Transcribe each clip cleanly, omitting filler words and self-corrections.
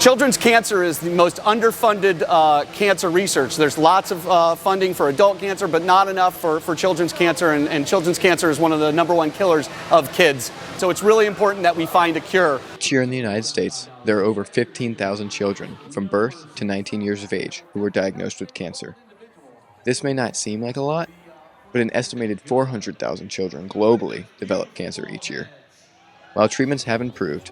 Children's cancer is the most underfunded cancer research. There's lots of funding for adult cancer, but not enough for children's cancer, and children's cancer is one of the #1 killers of kids. So it's really important that we find a cure. Each year in the United States, there are over 15,000 children from birth to 19 years of age who are diagnosed with cancer. This may not seem like a lot, but an estimated 400,000 children globally develop cancer each year. While treatments have improved,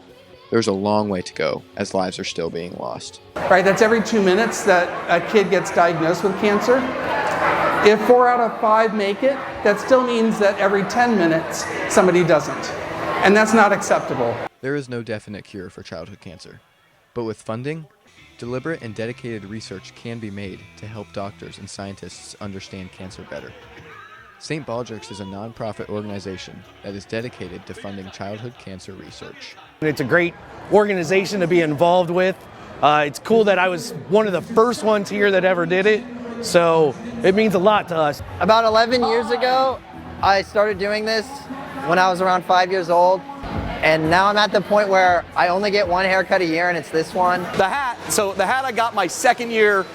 there's a long way to go as lives are still being lost. Right, that's every 2 minutes that a kid gets diagnosed with cancer. If 4 out of 5 make it, that still means that every 10 minutes somebody doesn't. And that's not acceptable. There is no definite cure for childhood cancer, but with funding, deliberate and dedicated research can be made to help doctors and scientists understand cancer better. St. Baldrick's is a nonprofit organization that is dedicated to funding childhood cancer research. It's a great organization to be involved with. It's cool that I was one of the first ones here that ever did it, so it means a lot to us. About 11 years ago, I started doing this when I was around 5 years old. And now I'm at the point where I only get one haircut a year, and it's this one. The hat I got my second year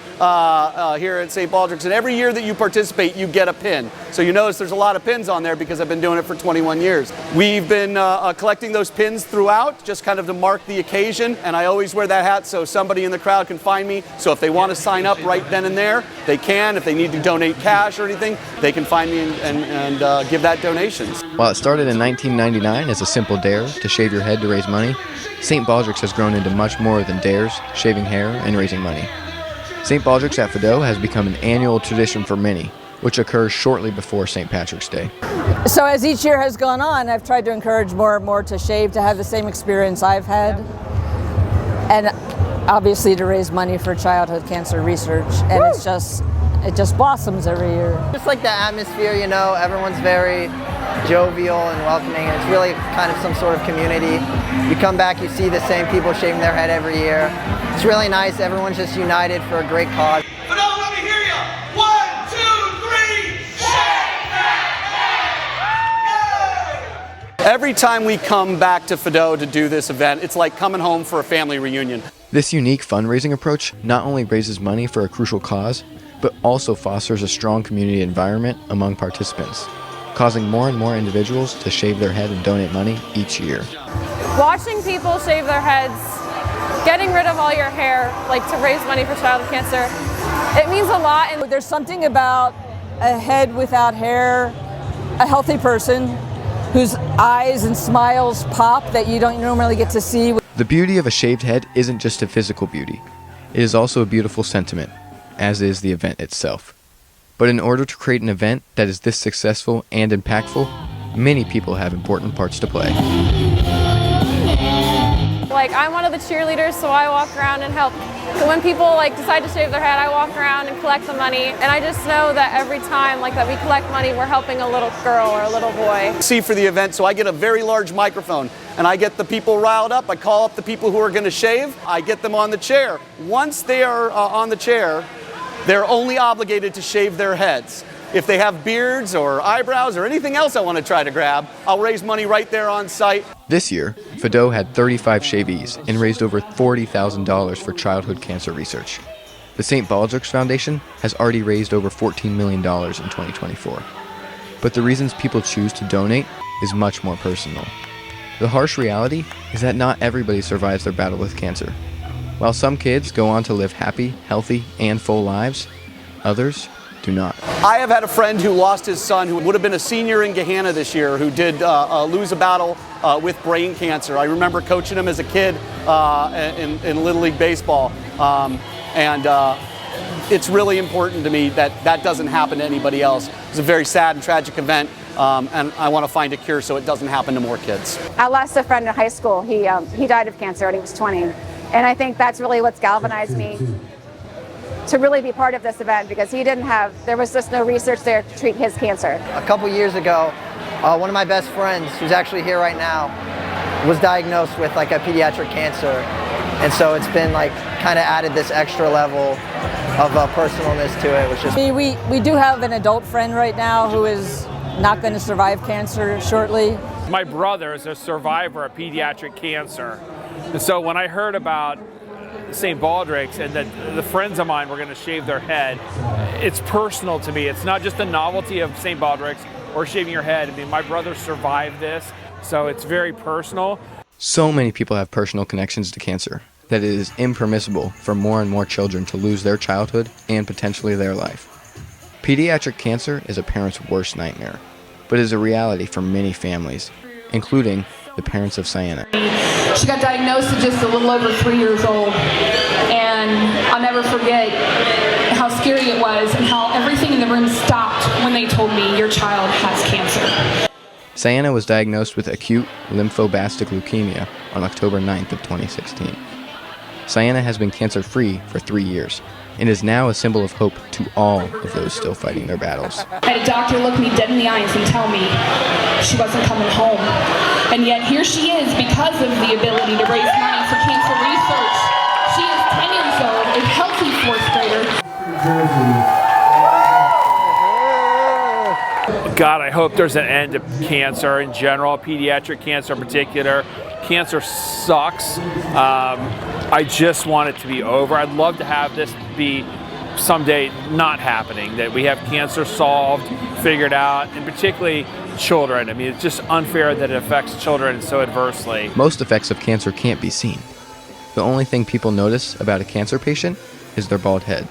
here at St. Baldrick's, and every year that you participate, you get a pin. So you notice there's a lot of pins on there because I've been doing it for 21 years. We've been collecting those pins throughout, just kind of to mark the occasion, and I always wear that hat so somebody in the crowd can find me. So if they want to sign up right then and there, they can. If they need to donate cash or anything, they can find me and give that donations. While it started in 1999 as a simple dare to shave your head to raise money, St. Baldrick's has grown into much more than dares, shaving hair, and raising money. St. Baldrick's at Fideau has become an annual tradition for many, which occurs shortly before St. Patrick's Day. So as each year has gone on, I've tried to encourage more and more to shave, to have the same experience I've had, and obviously to raise money for childhood cancer research. And it just blossoms every year. Just like the atmosphere, you know, everyone's very jovial and welcoming, and it's really kind of some sort of community. You come back, you see the same people shaving their head every year. It's really nice. Everyone's just united for a great cause. But now let me hear you. 1, 2, 3, shake that head! Every time we come back to Fideau to do this event, it's like coming home for a family reunion. This unique fundraising approach not only raises money for a crucial cause, but also fosters a strong community environment among participants, causing more and more individuals to shave their head and donate money each year. Watching people shave their heads, getting rid of all your hair, like to raise money for childhood cancer, it means a lot. And there's something about a head without hair, a healthy person whose eyes and smiles pop that you don't normally get to see. The beauty of a shaved head isn't just a physical beauty. It is also a beautiful sentiment, as is the event itself. But in order to create an event that is this successful and impactful, many people have important parts to play. like I'm one of the cheerleaders, so I walk around and help. When people like decide to shave their head, I walk around and collect the money. And I just know that every time that we collect money, we're helping a little girl or a little boy. See for the event, so I get a very large microphone and I get the people riled up. I call up the people who are going to shave. I get them on the chair. Once they are on the chair, they're only obligated to shave their heads. If they have beards or eyebrows or anything else I want to try to grab, I'll raise money right there on site. This year, Fideau had 35 shavees and raised over $40,000 for childhood cancer research. The St. Baldrick's Foundation has already raised over $14 million in 2024. But the reasons people choose to donate is much more personal. The harsh reality is that not everybody survives their battle with cancer. While some kids go on to live happy, healthy, and full lives, others do not. I have had a friend who lost his son who would have been a senior in Gahanna this year who did lose a battle with brain cancer. I remember coaching him as a kid in Little League Baseball. It's really important to me that that doesn't happen to anybody else. It's a very sad and tragic event, and I want to find a cure so it doesn't happen to more kids. I lost a friend in high school. He died of cancer when he was 20. And I think that's really what's galvanized me to really be part of this event, because there was just no research there to treat his cancer. A couple years ago, one of my best friends, who's actually here right now, was diagnosed with like a pediatric cancer. And so it's been like kind of added this extra level of personalness to it, which is... We do have an adult friend right now who is not going to survive cancer shortly. My brother is a survivor of pediatric cancer. And so when I heard about St. Baldrick's and that the friends of mine were going to shave their head, it's personal to me. It's not just the novelty of St. Baldrick's or shaving your head. I mean, my brother survived this, so it's very personal. So many people have personal connections to cancer that it is impermissible for more and more children to lose their childhood and potentially their life. Pediatric cancer is a parent's worst nightmare, but is a reality for many families, including the parents of Sienna. She got diagnosed at just a little over 3 years old, and I'll never forget how scary it was and how everything in the room stopped when they told me your child has cancer. Sienna was diagnosed with acute lymphoblastic leukemia on October 9th of 2016. Sienna has been cancer-free for 3 years and is now a symbol of hope to all of those still fighting their battles. I had a doctor look me dead in the eyes and tell me she wasn't coming home. And yet here she is because of the ability to raise money for cancer research. She is 10 years old, a healthy 4th grader. God, I hope there's an end to cancer in general, pediatric cancer in particular. Cancer sucks. I just want it to be over. I'd love to have this be someday not happening, that we have cancer solved, figured out, and particularly children. I mean, it's just unfair that it affects children so adversely. Most effects of cancer can't be seen. The only thing people notice about a cancer patient is their bald head.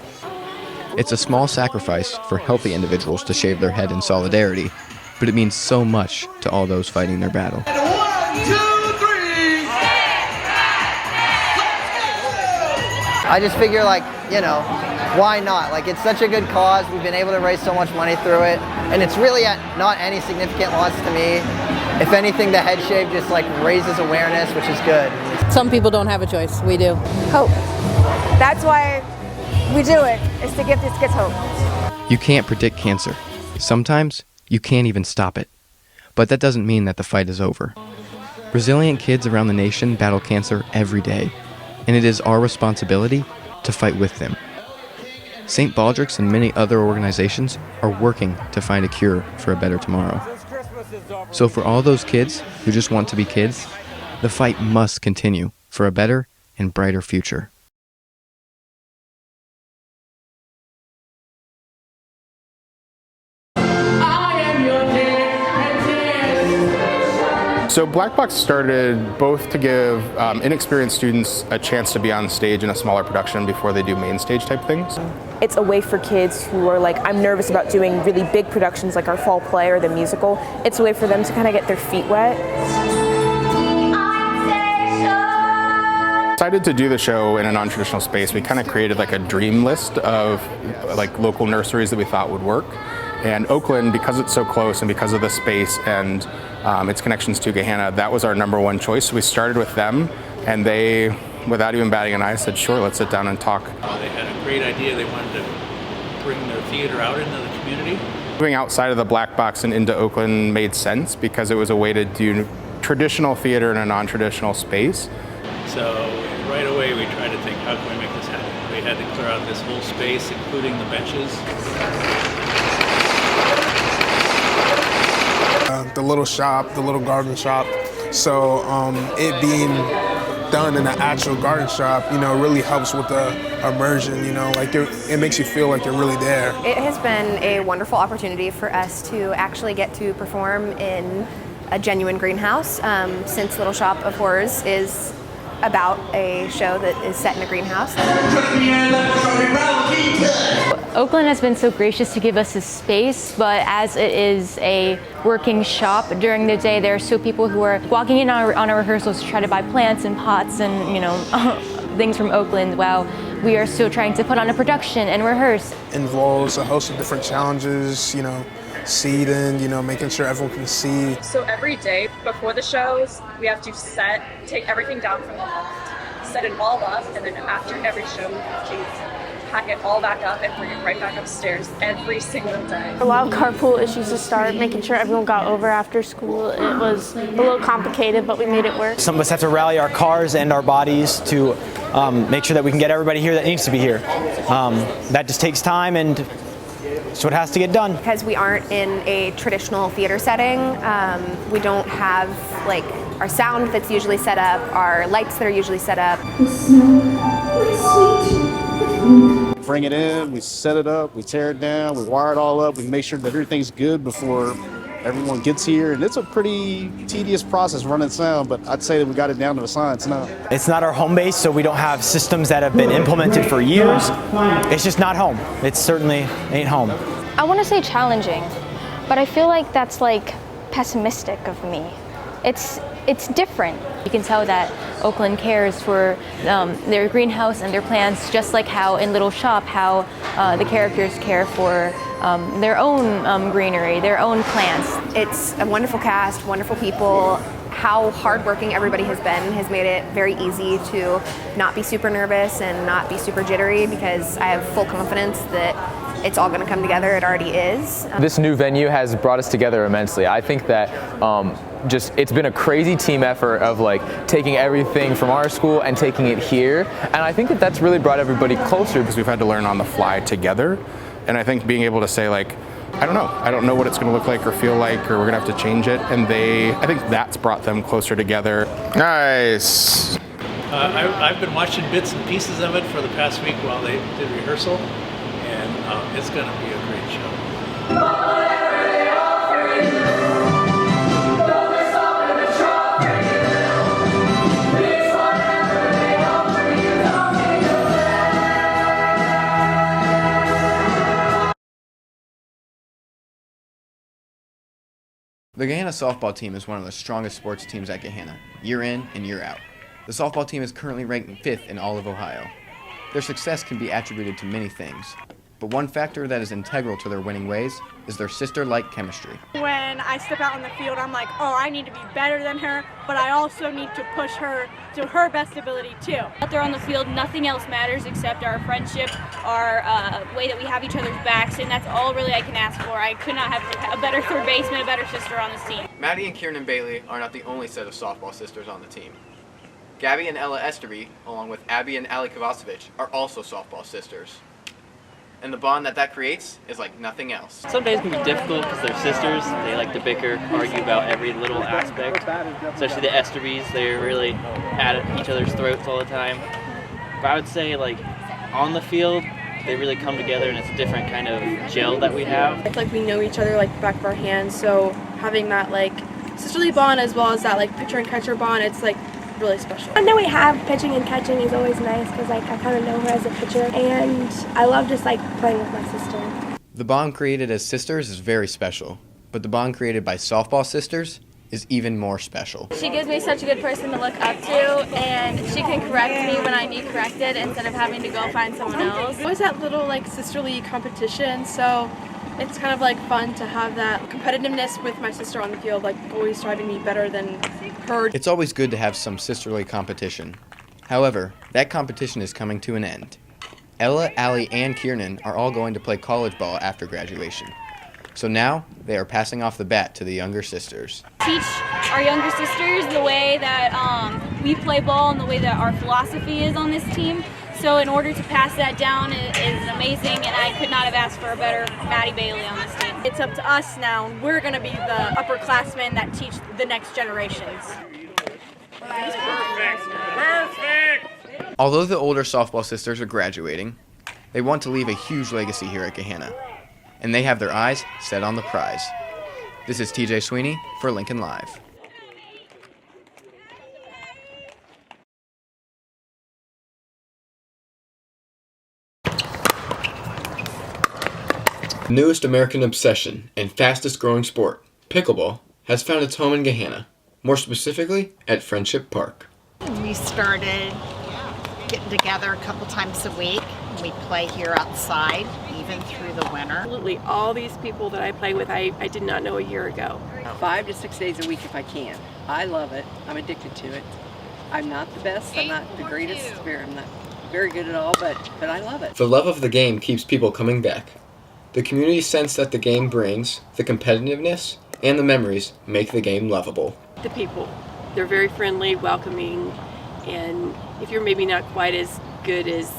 It's a small sacrifice for healthy individuals to shave their head in solidarity, but it means so much to all those fighting their battle. 1, 2, 3. I just figure, like, you know, why not? Like, it's such a good cause. We've been able to raise so much money through it, and it's really at not any significant loss to me. If anything, the head shave just like raises awareness, which is good. Some people don't have a choice. We do. Hope. That's why we do it, is to give these kids hope. You can't predict cancer. Sometimes you can't even stop it. But that doesn't mean that the fight is over. Resilient kids around the nation battle cancer every day, and it is our responsibility to fight with them. St. Baldrick's and many other organizations are working to find a cure for a better tomorrow. So for all those kids who just want to be kids, the fight must continue for a better and brighter future. So Black Box started both to give inexperienced students a chance to be on stage in a smaller production before they do main stage type things. It's a way for kids who are like, I'm nervous about doing really big productions like our fall play or the musical. It's a way for them to kind of get their feet wet. Decided to do the show in a non-traditional space. We kind of created like a dream list of like local nurseries that we thought would work. And Oakland, because it's so close and because of the space and its connections to Gahanna, that was our #1 choice. So we started with them, and they, without even batting an eye, said, sure, let's sit down and talk. They had a great idea. They wanted to bring their theater out into the community. Moving outside of the Black Box and into Oakland made sense because it was a way to do traditional theater in a non-traditional space. So right away we tried to think, how can we make this happen? We had to clear out this whole space, including the benches. The little shop, the little garden shop. So it being done in an actual garden shop, you know, really helps with the immersion, you know, like it makes you feel like you're really there. It has been a wonderful opportunity for us to actually get to perform in a genuine greenhouse, since Little Shop of Horrors is about a show that is set in a greenhouse. Oakland has been so gracious to give us this space, but as it is a working shop during the day, there are still people who are walking in on our rehearsals to try to buy plants and pots and, you know, things from Oakland while we are still trying to put on a production and rehearse. Involves a host of different challenges, you know, seating, you know, making sure everyone can see. So every day before the shows, we have to take everything down from the loft, set it all up, and then after every show, we have to pack it all back up and bring it right back upstairs every single day. A lot of carpool issues to start, making sure everyone got over after school. It was a little complicated, but we made it work. Some of us have to rally our cars and our bodies to make sure that we can get everybody here that needs to be here. That just takes time, and so it has to get done. Because we aren't in a traditional theater setting, we don't have like our sound that's usually set up, our lights that are usually set up. Bring it in, we set it up, we tear it down, we wire it all up, we make sure that everything's good before everyone gets here. And it's a pretty tedious process running sound, but I'd say that we got it down to a science now. It's not our home base, so we don't have systems that have been implemented for years. It's just not home. It certainly ain't home. I want to say challenging, but I feel like that's like pessimistic of me. It's different. You can tell that Oakland cares for their greenhouse and their plants, just like how in Little Shop, how the characters care for their own greenery, their own plants. It's a wonderful cast, wonderful people. How hardworking everybody has been has made it very easy to not be super nervous and not be super jittery, because I have full confidence that it's all going to come together. It already is. This new venue has brought us together immensely. I think that it's been a crazy team effort of like taking everything from our school and taking it here, and I think that that's really brought everybody closer. Because we've had to learn on the fly together, and I think being able to say like, I don't know what it's going to look like or feel like, or we're going to have to change it, and I think that's brought them closer together. Nice. I've been watching bits and pieces of it for the past week while they did rehearsal, and it's going to be a great show. The Gahanna softball team is one of the strongest sports teams at Gahanna, year in and year out. The softball team is currently ranked 5th in all of Ohio. Their success can be attributed to many things, but one factor that is integral to their winning ways is their sister-like chemistry. When I step out on the field, I'm like, oh, I need to be better than her, but I also need to push her to her best ability too. Out there on the field, nothing else matters except our friendship, our way that we have each other's backs, and that's all really I can ask for. I could not have a better third baseman, a better sister on this team. Maddie and Kieran Bailey are not the only set of softball sisters on the team. Gabby and Ella Esterby, along with Abby and Ali Kovacevic, are also softball sisters. And the bond that creates is like nothing else. Some days can be difficult because they're sisters. They like to bicker, argue about every little aspect. Especially the Esterbys, they're really at each other's throats all the time. But I would say like on the field, they really come together and it's a different kind of gel that we have. It's like we know each other like the back of our hands, so having that like sisterly bond as well as that like pitcher and catcher bond, it's like really special. I know we have pitching and catching is always nice because like I kind of know her as a pitcher, and I love just like playing with my sister. The bond created as sisters is very special, but the bond created by softball sisters is even more special. She gives me such a good person to look up to, and she can correct me when I need corrected instead of having to go find someone else. Always that little like sisterly competition, so it's kind of like fun to have that competitiveness with my sister on the field, like always striving to be better than her. It's always good to have some sisterly competition. However, that competition is coming to an end. Ella, Allie, and Kieran are all going to play college ball after graduation. So now, they are passing off the bat to the younger sisters. Teach our younger sisters the way that we play ball and the way that our philosophy is on this team. So in order to pass that down is amazing, and I could not have asked for a better Maddie Bailey on this team. It's up to us now. We're going to be the upperclassmen that teach the next generations. Perfect. Perfect. Although the older softball sisters are graduating, they want to leave a huge legacy here at Gahanna, and they have their eyes set on the prize. This is TJ Sweeney for Lincoln Live. The newest American obsession and fastest growing sport, pickleball, has found its home in Gahanna, more specifically at Friendship Park. We started getting together a couple times a week. We play here outside, even through the winter. Absolutely, all these people that I play with, I did not know a year ago. 5 to 6 days a week if I can. I love it. I'm addicted to it. I'm not the best, I'm not the greatest, I'm not very good at all, but I love it. The love of the game keeps people coming back. The community sense that the game brings, the competitiveness, and the memories make the game lovable. The people, they're very friendly, welcoming, and if you're maybe not quite as good as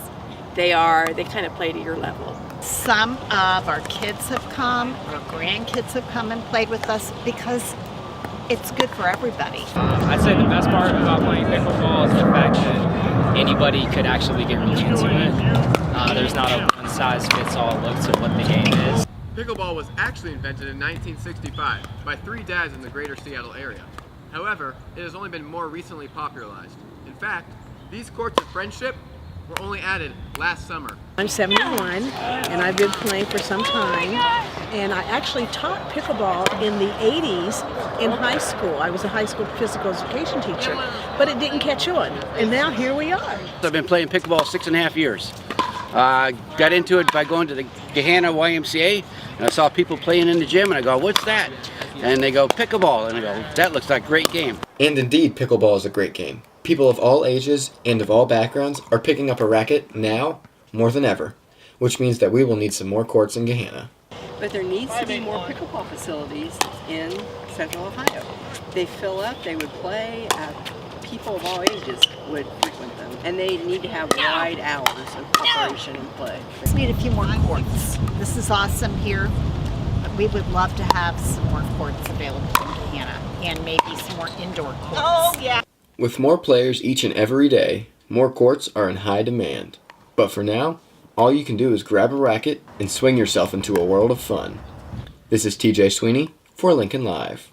they are, they kind of play to your level. Some of our kids have come, our grandkids have come and played with us because it's good for everybody. I'd say the best part about playing pickleball is the fact that anybody could actually get really into it. There's not a one-size-fits-all look to what the game is. Pickleball was actually invented in 1965 by 3 dads in the greater Seattle area. However, it has only been more recently popularized. In fact, these courts of friendship were only added last summer. I'm 71 and I've been playing for some time, and I actually taught pickleball in the 80s in high school. I was a high school physical education teacher, but it didn't catch on, and now here we are. I've been playing pickleball 6.5 years. Got into it by going to the Gahanna YMCA, and I saw people playing in the gym, and I go, what's that? And they go, pickleball, and I go, that looks like a great game. And indeed, pickleball is a great game. People of all ages and of all backgrounds are picking up a racket now more than ever, which means that we will need some more courts in Gahanna. But there needs to be more pickleball facilities in Central Ohio. They fill up, they would play, people of all ages would frequent them, and they need to have wide hours of operation and play. Just need a few more courts. This is awesome here. We would love to have some more courts available in Gahanna, and maybe some more indoor courts. Oh, yeah. With more players each and every day, more courts are in high demand. But for now, all you can do is grab a racket and swing yourself into a world of fun. This is TJ Sweeney for Lincoln Live.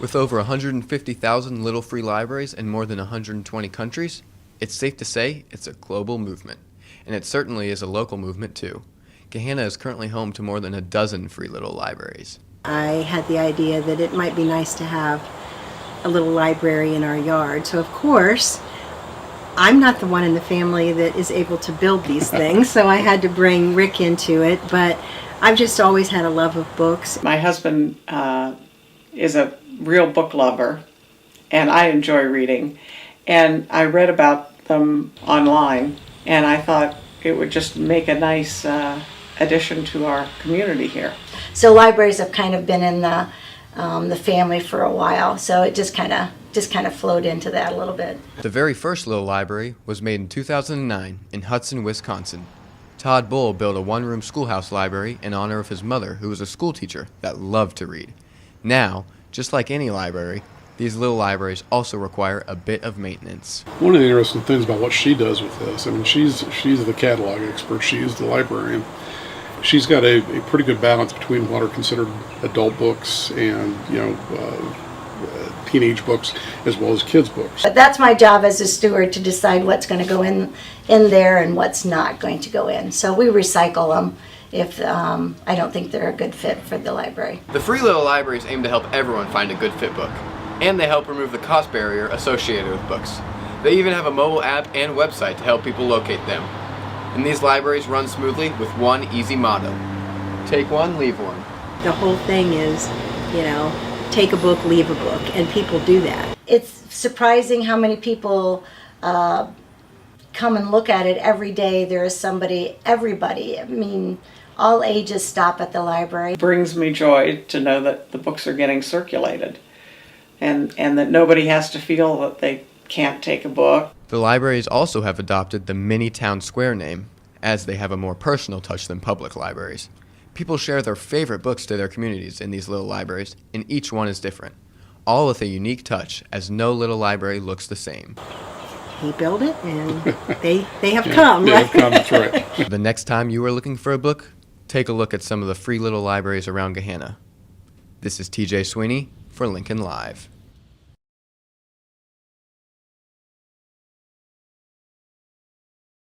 With over 150,000 little free libraries in more than 120 countries, it's safe to say it's a global movement. And it certainly is a local movement too. Gahanna is currently home to more than a dozen free little libraries. I had the idea that it might be nice to have a little library in our yard. So of course, I'm not the one in the family that is able to build these things, so I had to bring Rick into it, but I've just always had a love of books. My husband is a real book lover, and I enjoy reading. And I read about them online, and I thought it would just make a nice addition to our community here. So libraries have kind of been in the family for a while, so it just kind of flowed into that a little bit. The very first little library was made in 2009 in Hudson, Wisconsin. Todd Bull built a one-room schoolhouse library in honor of his mother, who was a school teacher that loved to read. Now, just like any library, these little libraries also require a bit of maintenance. One of the interesting things about what she does with this, I mean, she's the catalog expert, she's the librarian. She's got a pretty good balance between what are considered adult books and, teenage books as well as kids' books. But that's my job as a steward, to decide what's going to go in there and what's not going to go in. So we recycle them if I don't think they're a good fit for the library. The free little libraries aim to help everyone find a good fit book, and they help remove the cost barrier associated with books. They even have a mobile app and website to help people locate them. And these libraries run smoothly with one easy motto: take one, leave one. The whole thing is, take a book, leave a book, and people do that. It's surprising how many people come and look at it every day. There is everybody, I mean, all ages stop at the library. It brings me joy to know that the books are getting circulated, and that nobody has to feel that they can't take a book. The libraries also have adopted the mini town square name, as they have a more personal touch than public libraries. People share their favorite books to their communities in these little libraries, and each one is different, all with a unique touch, as no little library looks the same. He built it, and they have come, yeah, right? They've come, that's right. The next time you are looking for a book, take a look at some of the free little libraries around Gahanna. This is TJ Sweeney for Lincoln Live.